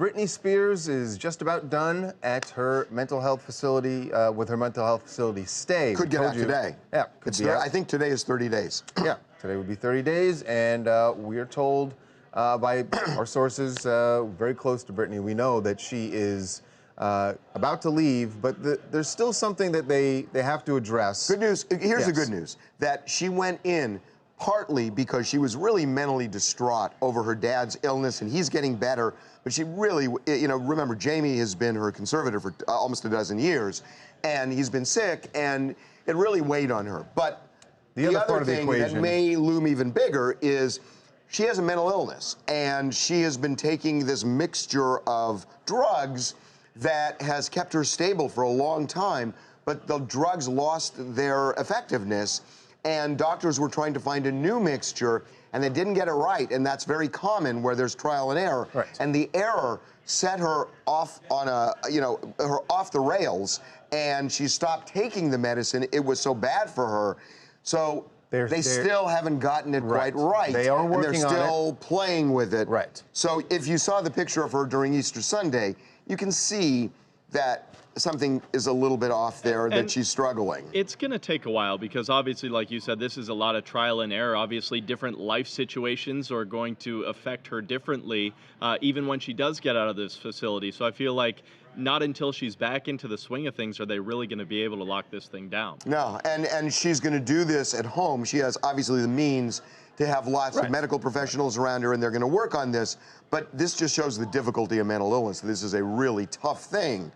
Britney Spears is just about done at her mental health facility, with her mental health facility stay. Could get out today. Yeah, could be out. I think today is 30 days. Yeah, today would be 30 days, and we're told by our sources very close to Britney, we know that she is about to leave, but there's still something that they have to address. Good news. Here's the good news, that she went in partly because she was really mentally distraught over her dad's illness, and he's getting better, but she really, you know, remember, Jamie has been her conservator for almost a dozen years, and he's been sick, and it really weighed on her. But the other thing that may loom even bigger is she has a mental illness, and she has been taking this mixture of drugs that has kept her stable for a long time, but the drugs lost their effectiveness, and doctors were trying to find a new mixture, and they didn't get it right, and that's very common where there's trial and error. Right. And the error set her off on a, you know, her off the rails, and she stopped taking the medicine. It was so bad for her. So they still haven't gotten it quite right. They are working on it. And they're still playing with it. Right. So if you saw the picture of her during Easter Sunday, you can see that something is a little bit off there, that she's struggling. It's going to take a while because obviously, like you said, this is a lot of trial and error. Obviously, different life situations are going to affect her differently, even when she does get out of this facility. So I feel like not until she's back into the swing of things are they really going to be able to lock this thing down. No, and she's going to do this at home. She has obviously the means to have lots of medical professionals around her, and they're going to work on this. But this just shows the difficulty of mental illness. This is a really tough thing.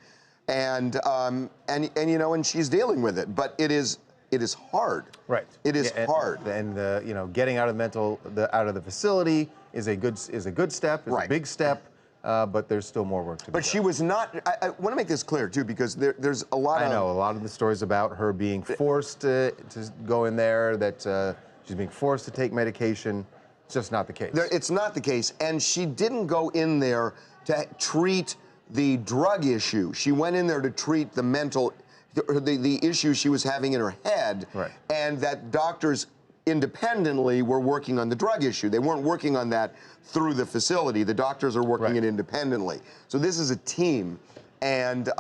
And you know, and she's dealing with it, but it is hard. Right. It is hard. And you know, getting out of out of the facility is a good step. It's a big step, but there's still more work to do. But she was not. I want to make this clear too, because there's a lot. I know a lot of the stories about her being forced to go in there. That she's being forced to take medication. It's just not the case. It's not the case, and she didn't go in there to treat the drug issue. She went in there to treat the mental, the issue she was having in her head, and that doctors independently were working on the drug issue. They weren't working on that through the facility. The doctors are working it independently. So this is a team, and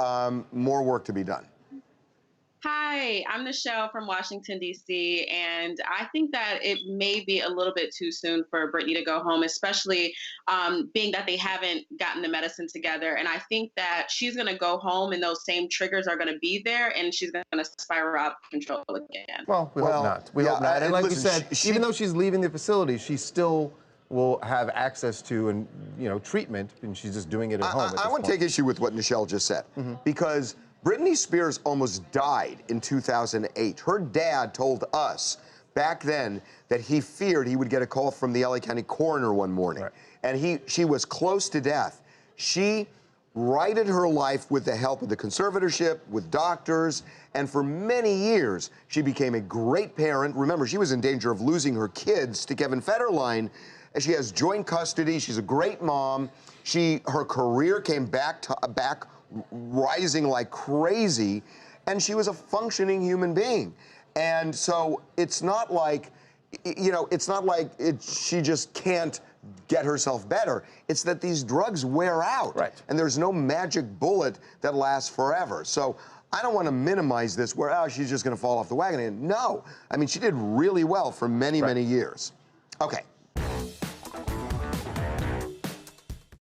more work to be done. Hi, I'm Michelle from Washington, D.C., and I think that it may be a little bit too soon for Britney to go home, especially being that they haven't gotten the medicine together. And I think that she's going to go home and those same triggers are going to be there, and she's going to spiral out of control again. Well, we hope not. We hope not. And like you said, even though she's leaving the facility, she still will have access to treatment, and she's just doing it at home. I want to take issue with what Michelle just said, because Britney Spears almost died in 2008. Her dad told us back then that he feared he would get a call from the LA County coroner one morning, and she was close to death. She righted her life with the help of the conservatorship, with doctors, and for many years, she became a great parent. Remember, she was in danger of losing her kids to Kevin Federline, and she has joint custody. She's a great mom. Her career came back rising like crazy, and she was a functioning human being. And so it's not like, she just can't get herself better. It's that these drugs wear out, and there's no magic bullet that lasts forever. So I don't want to minimize this where, she's just going to fall off the wagon. And no, I mean, she did really well for many, many years. Okay.